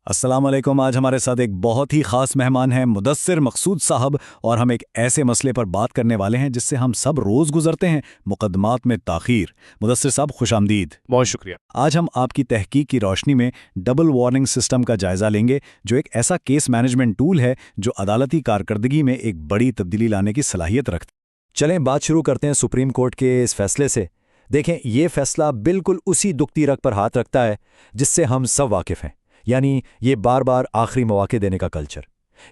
السلام علیکم۔ آج ہمارے ساتھ ایک بہت ہی خاص مہمان ہیں مدثر مقصود صاحب، اور ہم ایک ایسے مسئلے پر بات کرنے والے ہیں جس سے ہم سب روز گزرتے ہیں، مقدمات میں تاخیر۔ مدثر صاحب خوش آمدید۔ بہت شکریہ۔ آج ہم آپ کی تحقیق کی روشنی میں ڈبل وارننگ سسٹم کا جائزہ لیں گے، جو ایک ایسا کیس مینجمنٹ ٹول ہے جو عدالتی کارکردگی میں ایک بڑی تبدیلی لانے کی صلاحیت رکھتا ہے۔ چلیں بات شروع کرتے ہیں سپریم کورٹ کے اس فیصلے سے۔ دیکھیں، یہ فیصلہ بالکل اسی دکھتی رگ پر ہاتھ رکھتا ہے جس سے ہم سب واقف ہیں، یعنی یہ بار بار آخری مواقع دینے کا کلچر۔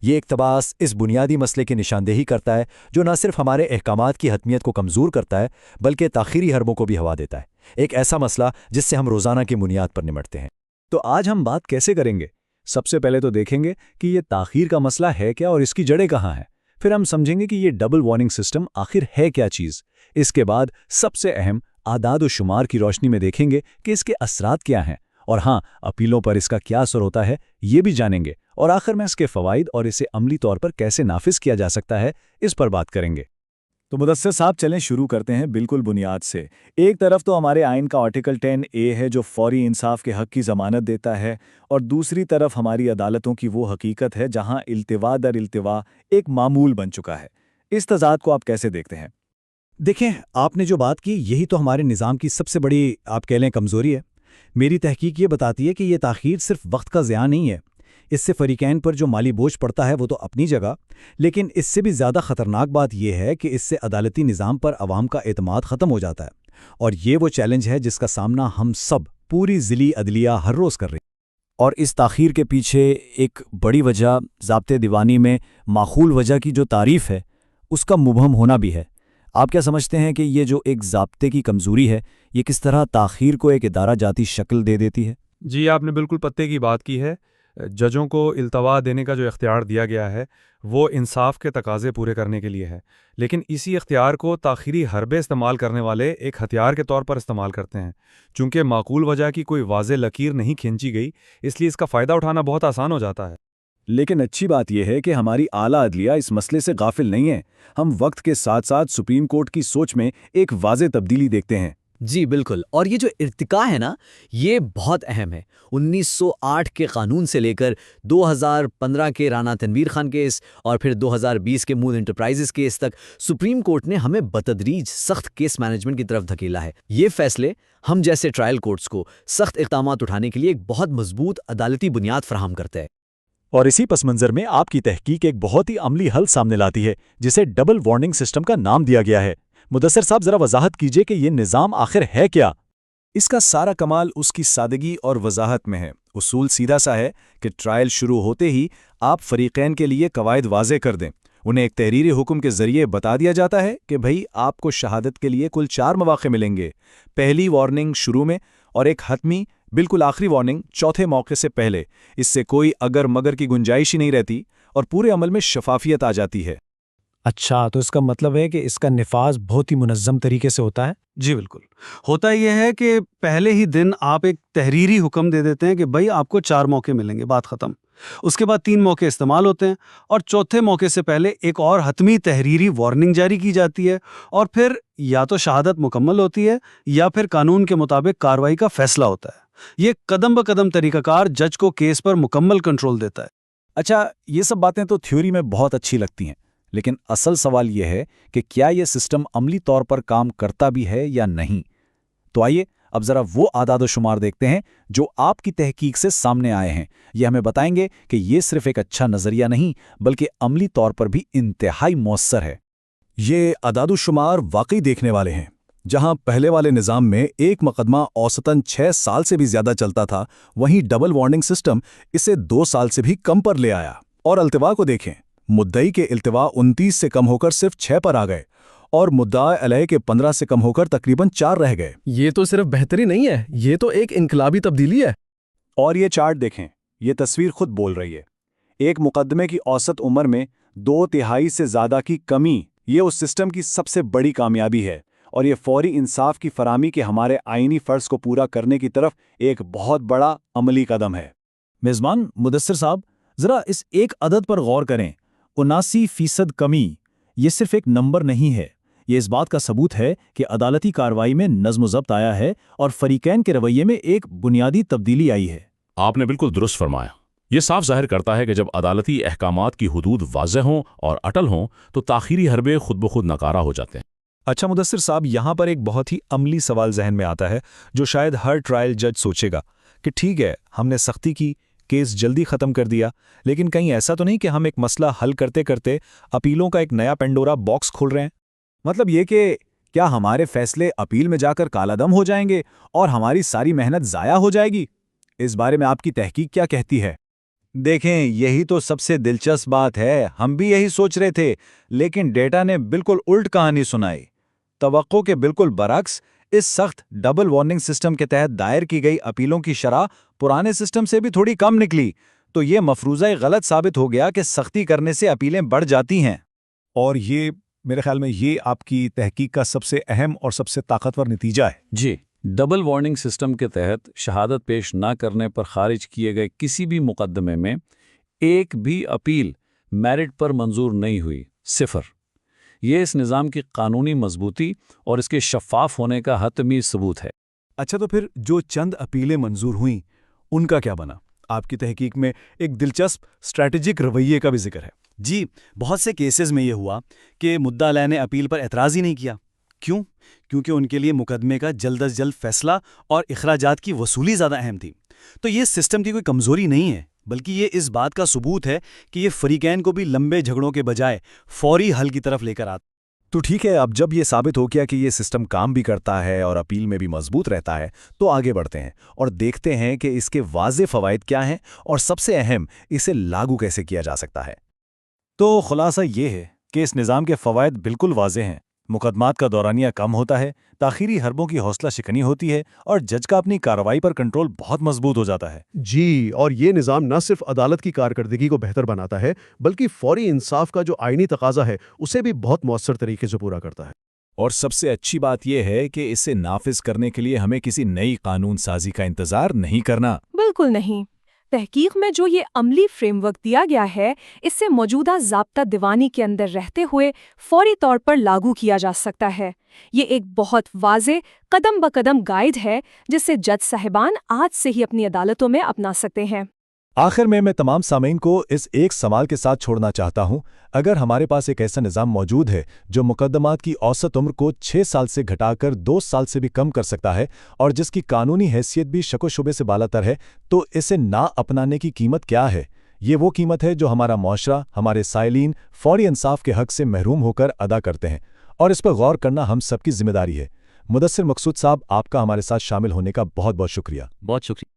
یہ اقتباس اس بنیادی مسئلے کی نشاندہی کرتا ہے جو نہ صرف ہمارے احکامات کی حتمیت کو کمزور کرتا ہے بلکہ تاخیری حربوں کو بھی ہوا دیتا ہے، ایک ایسا مسئلہ جس سے ہم روزانہ کی بنیاد پر نمٹتے ہیں۔ تو آج ہم بات کیسے کریں گے؟ سب سے پہلے تو دیکھیں گے کہ یہ تاخیر کا مسئلہ ہے کیا اور اس کی جڑیں کہاں ہیں۔ پھر ہم سمجھیں گے کہ یہ ڈبل وارننگ سسٹم آخر ہے کیا چیز۔ اس کے بعد سب سے اہم اعداد و شمار کی روشنی میں دیکھیں گے کہ اس کے اثرات کیا ہیں، اور ہاں، اپیلوں پر اس کا کیا اثر ہوتا ہے یہ بھی جانیں گے، اور آخر میں اس کے فوائد اور اسے عملی طور پر کیسے نافذ کیا جا سکتا ہے اس پر بات کریں گے۔ تو مدثر صاحب چلیں شروع کرتے ہیں بالکل بنیاد سے۔ ایک طرف تو ہمارے آئین کا آرٹیکل 10A ہے جو فوری انصاف کے حق کی ضمانت دیتا ہے، اور دوسری طرف ہماری عدالتوں کی وہ حقیقت ہے جہاں التوا در التوا ایک معمول بن چکا ہے۔ اس تضاد کو آپ کیسے دیکھتے ہیں؟ دیکھیں، آپ نے جو بات کی یہی تو ہمارے نظام کی سب سے بڑی آپ کہہ لیں کمزوری ہے۔ میری تحقیق یہ بتاتی ہے کہ یہ تاخیر صرف وقت کا ضیاع نہیں ہے، اس سے فریقین پر جو مالی بوجھ پڑتا ہے وہ تو اپنی جگہ، لیکن اس سے بھی زیادہ خطرناک بات یہ ہے کہ اس سے عدالتی نظام پر عوام کا اعتماد ختم ہو جاتا ہے، اور یہ وہ چیلنج ہے جس کا سامنا ہم سب پوری ضلعی عدلیہ ہر روز کر رہی ہے۔ اور اس تاخیر کے پیچھے ایک بڑی وجہ ضابطۂ دیوانی میں معقول وجہ کی جو تعریف ہے اس کا مبہم ہونا بھی ہے۔ آپ کیا سمجھتے ہیں کہ یہ جو ایک ضابطے کی کمزوری ہے یہ کس طرح تاخیر کو ایک ادارہ جاتی شکل دے دیتی ہے؟ جی، آپ نے بالکل پتے کی بات کی ہے۔ ججوں کو التوا دینے کا جو اختیار دیا گیا ہے وہ انصاف کے تقاضے پورے کرنے کے لیے ہے، لیکن اسی اختیار کو تاخیری حربے استعمال کرنے والے ایک ہتھیار کے طور پر استعمال کرتے ہیں۔ چونکہ معقول وجہ کی کوئی واضح لکیر نہیں کھینچی گئی، اس لیے اس کا فائدہ اٹھانا بہت آسان ہو جاتا ہے۔ لیکن اچھی بات یہ ہے کہ ہماری اعلیٰ عدلیہ اس مسئلے سے غافل نہیں ہے۔ ہم وقت کے ساتھ ساتھ سپریم کورٹ کی سوچ میں ایک واضح تبدیلی دیکھتے ہیں۔ جی بالکل، اور یہ جو ارتقاء ہے نا، یہ بہت اہم ہے۔ 1908 کے قانون سے لے کر 2015 کے رانا تنویر خان کیس اور پھر 2020 کے مون انٹرپرائزز کیس تک سپریم کورٹ نے ہمیں بتدریج سخت کیس مینجمنٹ کی طرف دھکیلا ہے۔ یہ فیصلے ہم جیسے ٹرائل کورٹس کو سخت اقدامات اٹھانے کے لیے ایک بہت مضبوط عدالتی بنیاد فراہم کرتے ہیں۔ اور اسی پس منظر میں آپ کی تحقیق ایک بہت ہی عملی حل سامنے لاتی ہے جسے ڈبل وارننگ سسٹم کا نام دیا گیا ہے۔ مدثر صاحب ذرا وضاحت کیجئے کہ یہ نظام آخر ہے کیا؟ اس کا سارا کمال اس کی سادگی اور وضاحت میں ہے۔ اصول سیدھا سا ہے کہ ٹرائل شروع ہوتے ہی آپ فریقین کے لیے قواعد واضح کر دیں۔ انہیں ایک تحریری حکم کے ذریعے بتا دیا جاتا ہے کہ بھئی آپ کو شہادت کے لیے کل 4 مواقع ملیں گے، پہلی وارننگ شروع میں اور ایک حتمی بالکل آخری وارننگ چوتھے موقع سے پہلے۔ اس سے کوئی اگر مگر کی گنجائش ہی نہیں رہتی اور پورے عمل میں شفافیت آ جاتی ہے۔ اچھا، تو اس کا مطلب ہے کہ اس کا نفاذ بہت ہی منظم طریقے سے ہوتا ہے؟ جی بالکل، ہوتا یہ ہے کہ پہلے ہی دن آپ ایک تحریری حکم دے دیتے ہیں کہ بھائی آپ کو 4 موقع ملیں گے، بات ختم۔ اس کے بعد 3 موقع استعمال ہوتے ہیں اور چوتھے موقع سے پہلے ایک اور حتمی تحریری وارننگ جاری کی جاتی ہے، اور پھر یا تو شہادت مکمل ہوتی ہے یا پھر قانون کے مطابق کارروائی کا فیصلہ ہوتا ہے۔ یہ قدم بقدم طریقہ کار جج کو کیس پر مکمل کنٹرول دیتا ہے۔ اچھا، یہ سب باتیں تو تھیوری میں بہت اچھی لگتی ہیں، لیکن اصل سوال یہ ہے کہ کیا یہ سسٹم عملی طور پر کام کرتا بھی ہے یا نہیں؟ تو آئیے اب ذرا وہ اعداد و شمار دیکھتے ہیں جو آپ کی تحقیق سے سامنے آئے ہیں۔ یہ ہمیں بتائیں گے کہ یہ صرف ایک اچھا نظریہ نہیں بلکہ عملی طور پر بھی انتہائی مؤثر ہے۔ یہ اعداد و شمار واقعی دیکھنے والے ہیں۔ جہاں پہلے والے نظام میں ایک مقدمہ اوسطاً 6 سال سے بھی زیادہ چلتا تھا، وہیں ڈبل وارننگ سسٹم اسے 2 سال سے بھی کم پر لے آیا۔ اور التوا کو دیکھیں، مدعی کے التوا 29 سے کم ہو کر صرف 6 پر آ گئے، اور مدعا علیہ کے 15 سے کم ہو کر تقریباً 4 رہ گئے۔ یہ تو صرف بہتری نہیں ہے، یہ تو ایک انقلابی تبدیلی ہے۔ اور یہ چارٹ دیکھیں، یہ تصویر خود بول رہی ہے۔ ایک مقدمے کی اوسط عمر میں 2/3 سے زیادہ کی کمی، یہ اس سسٹم کی سب سے بڑی کامیابی ہے، اور یہ فوری انصاف کی فراہمی کے ہمارے آئینی فرض کو پورا کرنے کی طرف ایک بہت بڑا عملی قدم ہے۔ میزبان مدثر صاحب، ذرا اس ایک عدد پر غور کریں۔ 79% کمی، یہ صرف ایک نمبر نہیں ہے، یہ اس بات کا ثبوت ہے کہ عدالتی کارروائی میں نظم و ضبط آیا ہے اور فریقین کے رویے میں ایک بنیادی تبدیلی آئی ہے۔ آپ نے بالکل درست فرمایا۔ یہ صاف ظاہر کرتا ہے کہ جب عدالتی احکامات کی حدود واضح ہوں اور اٹل ہوں تو تاخیری حربے خود بخود ناکارہ ہو جاتے ہیں۔ اچھا مدثر صاحب، یہاں پر ایک بہت ہی عملی سوال ذہن میں آتا ہے جو شاید ہر ٹرائل جج سوچے گا کہ ٹھیک ہے، ہم نے سختی کی، کیس جلدی ختم کر دیا، لیکن کہیں ایسا تو نہیں کہ ہم ایک مسئلہ حل کرتے کرتے اپیلوں کا ایک نیا پینڈورا باکس کھول رہے ہیں؟ مطلب یہ کہ کیا ہمارے فیصلے اپیل میں جا کر کالا دم ہو جائیں گے اور ہماری ساری محنت ضائع ہو جائے گی؟ اس بارے میں آپ کی تحقیق کیا کہتی ہے؟ دیکھیں، یہی تو سب سے دلچسپ بات ہے، ہم بھی یہی سوچ رہے تھے، لیکن ڈیٹا نے بالکل الٹ کہانی سنائی۔ توقع کے بالکل برعکس، اس سخت ڈبل وارننگ سسٹم کے تحت دائر کی گئی اپیلوں کی شرح پرانے سسٹم سے بھی تھوڑی کم نکلی، تو یہ مفروضہ غلط ثابت ہو گیا کہ سختی کرنے سے اپیلیں بڑھ جاتی ہیں۔ اور یہ میرے خیال میں یہ آپ کی تحقیق کا سب سے اہم اور سب سے طاقتور نتیجہ ہے۔ جی، ڈبل وارننگ سسٹم کے تحت شہادت پیش نہ کرنے پر خارج کیے گئے کسی بھی مقدمے میں ایک بھی اپیل میرٹ پر منظور نہیں ہوئی، 0۔ یہ اس نظام کی قانونی مضبوطی اور اس کے شفاف ہونے کا حتمی ثبوت ہے۔ اچھا، تو پھر جو چند اپیلیں منظور ہوئیں ان کا کیا بنا؟ آپ کی تحقیق میں ایک دلچسپ اسٹریٹجک رویے کا بھی ذکر ہے۔ جی، بہت سے کیسز میں یہ ہوا کہ مدعا علیہ نے اپیل پر اعتراض ہی نہیں کیا۔ کیوں؟ کیونکہ ان کے لیے مقدمے کا جلد از جلد فیصلہ اور اخراجات کی وصولی زیادہ اہم تھی۔ تو یہ سسٹم کی کوئی کمزوری نہیں ہے، بلکہ یہ اس بات کا ثبوت ہے کہ یہ فریقین کو بھی لمبے جھگڑوں کے بجائے فوری حل کی طرف لے کر آتا۔ تو ٹھیک ہے، اب جب یہ ثابت ہو گیا کہ یہ سسٹم کام بھی کرتا ہے اور اپیل میں بھی مضبوط رہتا ہے، تو آگے بڑھتے ہیں اور دیکھتے ہیں کہ اس کے واضح فوائد کیا ہیں اور سب سے اہم، اسے لاگو کیسے کیا جا سکتا ہے۔ تو خلاصہ یہ ہے کہ اس نظام کے فوائد بالکل واضح ہیں۔ مقدمات کا دورانیہ کم ہوتا ہے، تاخیری حربوں کی حوصلہ شکنی ہوتی ہے اور جج کا اپنی کارروائی پر کنٹرول بہت مضبوط ہو جاتا ہے۔ جی، اور یہ نظام نہ صرف عدالت کی کارکردگی کو بہتر بناتا ہے بلکہ فوری انصاف کا جو آئینی تقاضا ہے اسے بھی بہت مؤثر طریقے سے پورا کرتا ہے۔ اور سب سے اچھی بات یہ ہے کہ اسے نافذ کرنے کے لیے ہمیں کسی نئی قانون سازی کا انتظار نہیں کرنا۔ بالکل نہیں۔ تحقیق میں جو یہ عملی فریم ورک دیا گیا ہے، اس سے موجودہ ضابطہ دیوانی کے اندر رہتے ہوئے فوری طور پر لاگو کیا جا سکتا ہے۔ یہ ایک بہت واضح قدم بقدم گائیڈ ہے جسے جج صاحبان آج سے ہی اپنی عدالتوں میں اپنا سکتے ہیں۔ آخر میں تمام سامعین کو اس ایک سوال کے ساتھ چھوڑنا چاہتا ہوں۔ اگر ہمارے پاس ایک ایسا نظام موجود ہے جو مقدمات کی اوسط عمر کو 6 سال سے گھٹا کر 2 سال سے بھی کم کر سکتا ہے اور جس کی قانونی حیثیت بھی شک و شبے سے بالاتر ہے، تو اسے نہ اپنانے کی قیمت کیا ہے؟ یہ وہ قیمت ہے جو ہمارا معاشرہ، ہمارے سائلین فوری انصاف کے حق سے محروم ہو کر ادا کرتے ہیں، اور اس پر غور کرنا ہم سب کی ذمہ داری ہے۔ مدثر مقصود صاحب، آپ کا ہمارے ساتھ شامل ہونے کا بہت بہت شکریہ۔ بہت شکریہ۔